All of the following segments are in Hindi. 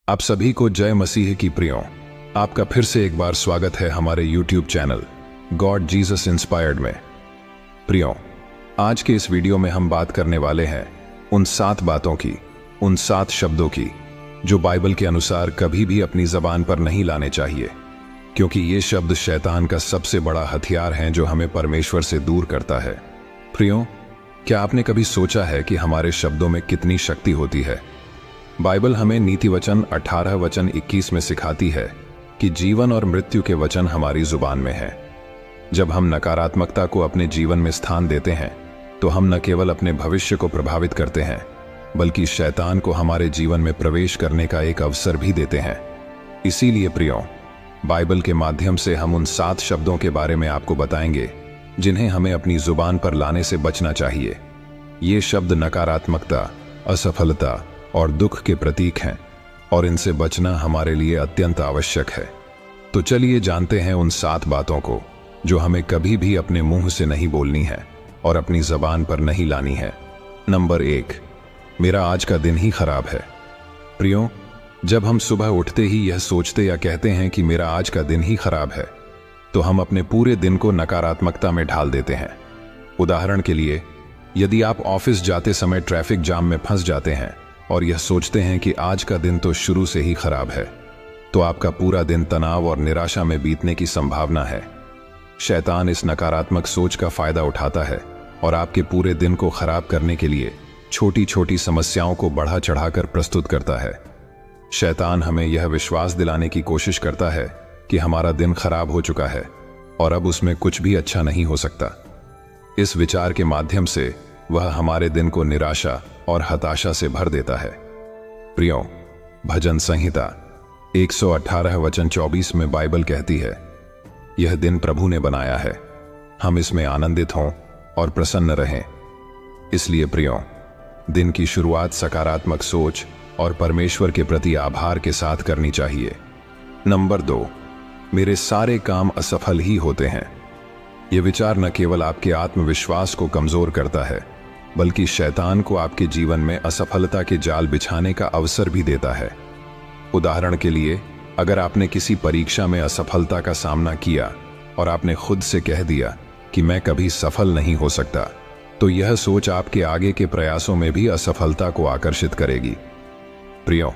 आप सभी को जय मसीह की प्रियों। आपका फिर से एक बार स्वागत है हमारे YouTube channel God Jesus inspired में। प्रियों, आज के इस वीडियो में हम बात करने वाले हैं उन 7 बातों की, उन 7 शब्दों की जो बाइबल के अनुसार कभी भी अपनी जबान पर नहीं लाने चाहिए, क्योंकि ये शब्द शैतान का सबसे बड़ा हथियार हैं जो हमें परमेश्वर से दूर करता है। प्रियों, क्या आपने कभी सोचा है कि हमारे शब्दों में कितनी शक्ति होती है? बाइबल हमें नीति वचन 18 वचन 21 में सिखाती है कि जीवन और मृत्यु के वचन हमारी जुबान में है। जब हम नकारात्मकता को अपने जीवन में स्थान देते हैं तो हम न केवल अपने भविष्य को प्रभावित करते हैं, बल्कि शैतान को हमारे जीवन में प्रवेश करने का एक अवसर भी देते हैं। इसीलिए प्रियों, बाइबल के माध्यम से हम उन 7 शब्दों के बारे में आपको बताएंगे जिन्हें हमें अपनी जुबान पर लाने से बचना चाहिए। ये शब्द नकारात्मकता, असफलता और दुख के प्रतीक हैं और इनसे बचना हमारे लिए अत्यंत आवश्यक है। तो चलिए जानते हैं उन 7 बातों को जो हमें कभी भी अपने मुंह से नहीं बोलनी है और अपनी जबान पर नहीं लानी है। नंबर 1, मेरा आज का दिन ही खराब है। प्रियों, जब हम सुबह उठते ही यह सोचते या कहते हैं कि मेरा आज का दिन ही खराब है, तो हम अपने पूरे दिन को नकारात्मकता में ढाल देते हैं। उदाहरण के लिए, यदि आप ऑफिस जाते समय ट्रैफिक जाम में फंस जाते हैं और यह सोचते हैं कि आज का दिन तो शुरू से ही खराब है, तो आपका पूरा दिन तनाव और निराशा में बीतने की संभावना है। शैतान इस नकारात्मक सोच का फायदा उठाता है और आपके पूरे दिन को खराब करने के लिए छोटी छोटी समस्याओं को बढ़ा चढ़ाकर प्रस्तुत करता है। शैतान हमें यह विश्वास दिलाने की कोशिश करता है कि हमारा दिन खराब हो चुका है और अब उसमें कुछ भी अच्छा नहीं हो सकता। इस विचार के माध्यम से वह हमारे दिन को निराशा और हताशा से भर देता है। प्रियों, भजन संहिता 118 वचन 24 में बाइबल कहती है, यह दिन प्रभु ने बनाया है, हम इसमें आनंदित हों और प्रसन्न रहें। इसलिए प्रियों, दिन की शुरुआत सकारात्मक सोच और परमेश्वर के प्रति आभार के साथ करनी चाहिए। नंबर 2, मेरे सारे काम असफल ही होते हैं। यह विचार न केवल आपके आत्मविश्वास को कमजोर करता है, बल्कि शैतान को आपके जीवन में असफलता के जाल बिछाने का अवसर भी देता है। उदाहरण के लिए, अगर आपने किसी परीक्षा में असफलता का सामना किया और आपने खुद से कह दिया कि मैं कभी सफल नहीं हो सकता, तो यह सोच आपके आगे के प्रयासों में भी असफलता को आकर्षित करेगी। प्रियों,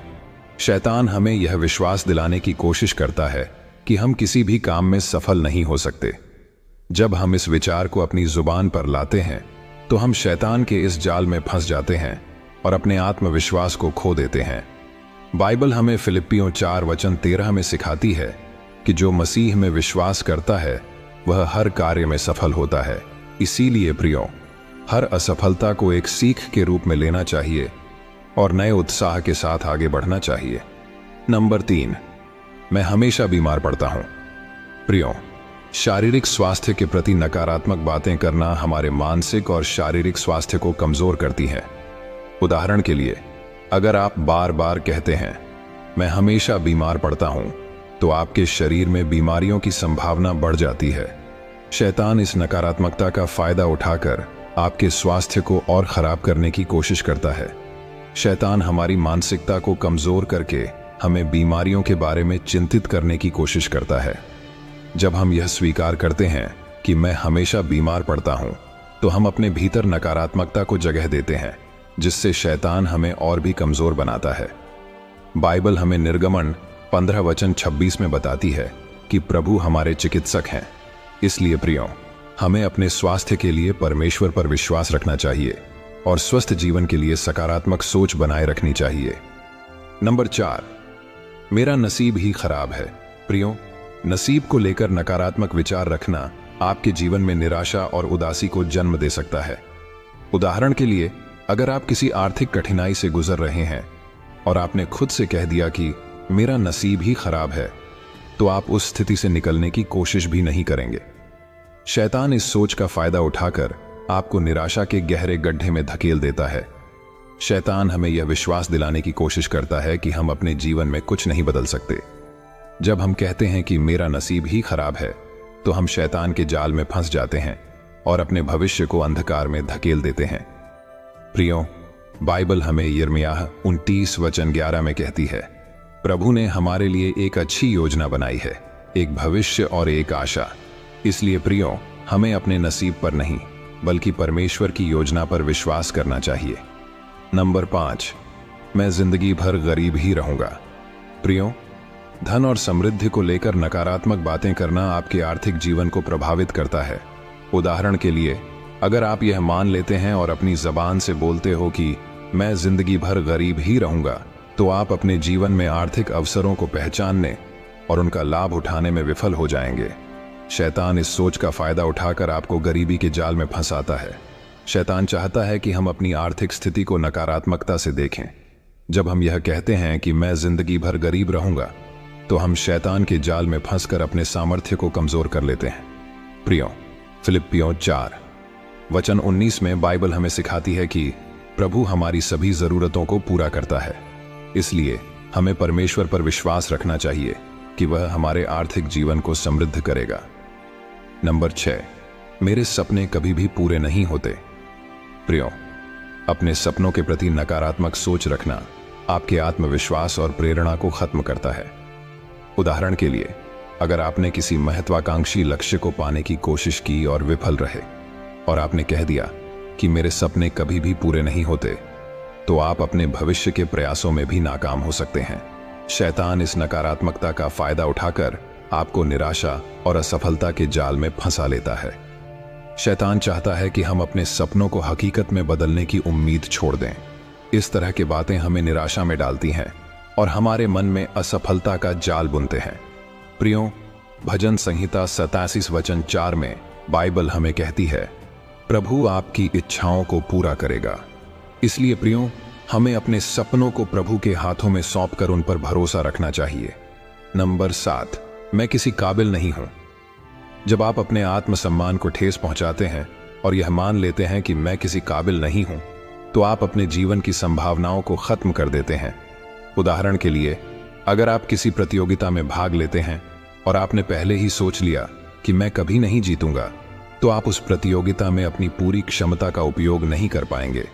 शैतान हमें यह विश्वास दिलाने की कोशिश करता है कि हम किसी भी काम में सफल नहीं हो सकते। जब हम इस विचार को अपनी जुबान पर लाते हैं तो हम शैतान के इस जाल में फंस जाते हैं और अपने आत्मविश्वास को खो देते हैं। बाइबल हमें फिलिप्पियों 4 वचन 13 में सिखाती है कि जो मसीह में विश्वास करता है वह हर कार्य में सफल होता है। इसीलिए प्रियों, हर असफलता को एक सीख के रूप में लेना चाहिए और नए उत्साह के साथ आगे बढ़ना चाहिए। नंबर 3, मैं हमेशा बीमार पड़ता हूं। प्रियों, शारीरिक स्वास्थ्य के प्रति नकारात्मक बातें करना हमारे मानसिक और शारीरिक स्वास्थ्य को कमजोर करती है। उदाहरण के लिए, अगर आप बार बार कहते हैं मैं हमेशा बीमार पड़ता हूं, तो आपके शरीर में बीमारियों की संभावना बढ़ जाती है। शैतान इस नकारात्मकता का फायदा उठाकर आपके स्वास्थ्य को और खराब करने की कोशिश करता है। शैतान हमारी मानसिकता को कमजोर करके हमें बीमारियों के बारे में चिंतित करने की कोशिश करता है। जब हम यह स्वीकार करते हैं कि मैं हमेशा बीमार पड़ता हूं, तो हम अपने भीतर नकारात्मकता को जगह देते हैं, जिससे शैतान हमें और भी कमजोर बनाता है। बाइबल हमें निर्गमन 15 वचन 26 में बताती है कि प्रभु हमारे चिकित्सक हैं। इसलिए प्रियों, हमें अपने स्वास्थ्य के लिए परमेश्वर पर विश्वास रखना चाहिए और स्वस्थ जीवन के लिए सकारात्मक सोच बनाए रखनी चाहिए। नंबर 4, मेरा नसीब ही खराब है। प्रियों, नसीब को लेकर नकारात्मक विचार रखना आपके जीवन में निराशा और उदासी को जन्म दे सकता है। उदाहरण के लिए, अगर आप किसी आर्थिक कठिनाई से गुजर रहे हैं और आपने खुद से कह दिया कि मेरा नसीब ही खराब है, तो आप उस स्थिति से निकलने की कोशिश भी नहीं करेंगे। शैतान इस सोच का फायदा उठाकर आपको निराशा के गहरे गड्ढे में धकेल देता है। शैतान हमें यह विश्वास दिलाने की कोशिश करता है कि हम अपने जीवन में कुछ नहीं बदल सकते। जब हम कहते हैं कि मेरा नसीब ही खराब है, तो हम शैतान के जाल में फंस जाते हैं और अपने भविष्य को अंधकार में धकेल देते हैं। प्रियों, बाइबल हमें यिर्मयाह 29 वचन 11 में कहती है, प्रभु ने हमारे लिए एक अच्छी योजना बनाई है, एक भविष्य और एक आशा। इसलिए प्रियो, हमें अपने नसीब पर नहीं बल्कि परमेश्वर की योजना पर विश्वास करना चाहिए। नंबर 5, मैं जिंदगी भर गरीब ही रहूंगा। प्रियो, धन और समृद्धि को लेकर नकारात्मक बातें करना आपके आर्थिक जीवन को प्रभावित करता है। उदाहरण के लिए, अगर आप यह मान लेते हैं और अपनी जबान से बोलते हो कि मैं जिंदगी भर गरीब ही रहूंगा, तो आप अपने जीवन में आर्थिक अवसरों को पहचानने और उनका लाभ उठाने में विफल हो जाएंगे। शैतान इस सोच का फायदा उठाकर आपको गरीबी के जाल में फंसाता है। शैतान चाहता है कि हम अपनी आर्थिक स्थिति को नकारात्मकता से देखें। जब हम यह कहते हैं कि मैं जिंदगी भर गरीब रहूंगा, तो हम शैतान के जाल में फंसकर अपने सामर्थ्य को कमजोर कर लेते हैं। प्रियो, फिलिप्पियों 4 वचन 19 में बाइबल हमें सिखाती है कि प्रभु हमारी सभी जरूरतों को पूरा करता है। इसलिए हमें परमेश्वर पर विश्वास रखना चाहिए कि वह हमारे आर्थिक जीवन को समृद्ध करेगा। नंबर 6, मेरे सपने कभी भी पूरे नहीं होते। प्रियो, अपने सपनों के प्रति नकारात्मक सोच रखना आपके आत्मविश्वास और प्रेरणा को खत्म करता है। उदाहरण के लिए, अगर आपने किसी महत्वाकांक्षी लक्ष्य को पाने की कोशिश की और विफल रहे और आपने कह दिया कि मेरे सपने कभी भी पूरे नहीं होते, तो आप अपने भविष्य के प्रयासों में भी नाकाम हो सकते हैं। शैतान इस नकारात्मकता का फायदा उठाकर आपको निराशा और असफलता के जाल में फंसा लेता है। शैतान चाहता है कि हम अपने सपनों को हकीकत में बदलने की उम्मीद छोड़ दें। इस तरह की बातें हमें निराशा में डालती हैं और हमारे मन में असफलता का जाल बुनते हैं। प्रियो, भजन संहिता 87 वचन 4 में बाइबल हमें कहती है, प्रभु आपकी इच्छाओं को पूरा करेगा। इसलिए प्रियो, हमें अपने सपनों को प्रभु के हाथों में सौंपकर उन पर भरोसा रखना चाहिए। नंबर 7, मैं किसी काबिल नहीं हूं। जब आप अपने आत्मसम्मान को ठेस पहुंचाते हैं और यह मान लेते हैं कि मैं किसी काबिल नहीं हूं, तो आप अपने जीवन की संभावनाओं को खत्म कर देते हैं। उदाहरण के लिए, अगर आप किसी प्रतियोगिता में भाग लेते हैं और आपने पहले ही सोच लिया कि मैं कभी नहीं जीतूंगा, तो आप उस प्रतियोगिता में अपनी पूरी क्षमता का उपयोग नहीं कर पाएंगे।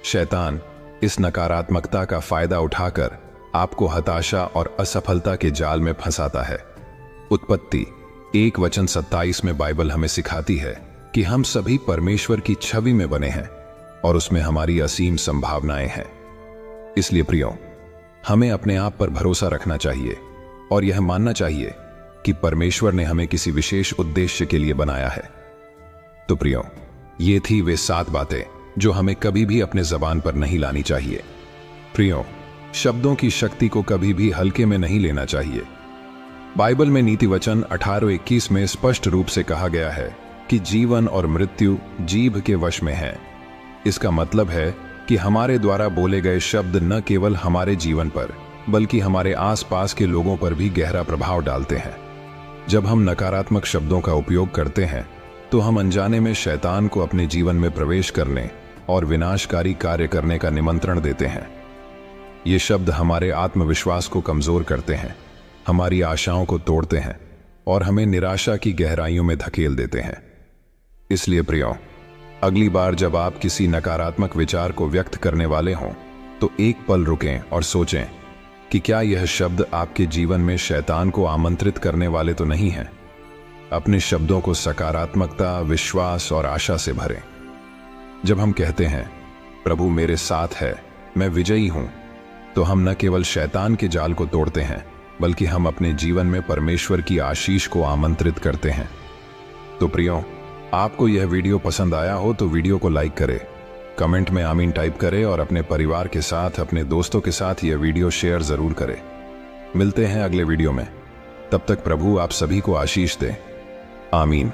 शैतान इस नकारात्मकता का फायदा उठाकर आपको हताशा और असफलता के जाल में फंसाता है। उत्पत्ति 1 वचन 27 में बाइबल हमें सिखाती है कि हम सभी परमेश्वर की छवि में बने हैं और उसमें हमारी असीम संभावनाएं हैं। इसलिए प्रियो, हमें अपने आप पर भरोसा रखना चाहिए और यह मानना चाहिए कि परमेश्वर ने हमें किसी विशेष उद्देश्य के लिए बनाया है। तो प्रियो, ये थी वे 7 बातें जो हमें कभी भी अपने जबान पर नहीं लानी चाहिए। प्रियो, शब्दों की शक्ति को कभी भी हल्के में नहीं लेना चाहिए। बाइबल में नीति वचन 18:21 में स्पष्ट रूप से कहा गया है कि जीवन और मृत्यु जीभ के वश में है। इसका मतलब है कि हमारे द्वारा बोले गए शब्द न केवल हमारे जीवन पर बल्कि हमारे आसपास के लोगों पर भी गहरा प्रभाव डालते हैं। जब हम नकारात्मक शब्दों का उपयोग करते हैं, तो हम अनजाने में शैतान को अपने जीवन में प्रवेश करने और विनाशकारी कार्य करने का निमंत्रण देते हैं। ये शब्द हमारे आत्मविश्वास को कमजोर करते हैं, हमारी आशाओं को तोड़ते हैं और हमें निराशा की गहराइयों में धकेल देते हैं। इसलिए प्रियो, अगली बार जब आप किसी नकारात्मक विचार को व्यक्त करने वाले हों, तो एक पल रुकें और सोचें कि क्या यह शब्द आपके जीवन में शैतान को आमंत्रित करने वाले तो नहीं हैं। अपने शब्दों को सकारात्मकता, विश्वास और आशा से भरें। जब हम कहते हैं प्रभु मेरे साथ है, मैं विजयी हूं, तो हम न केवल शैतान के जाल को तोड़ते हैं बल्कि हम अपने जीवन में परमेश्वर की आशीष को आमंत्रित करते हैं। तो प्रियो, आपको यह वीडियो पसंद आया हो तो वीडियो को लाइक करें, कमेंट में आमीन टाइप करें और अपने परिवार के साथ, अपने दोस्तों के साथ यह वीडियो शेयर जरूर करें। मिलते हैं अगले वीडियो में। तब तक प्रभु आप सभी को आशीष दे। आमीन।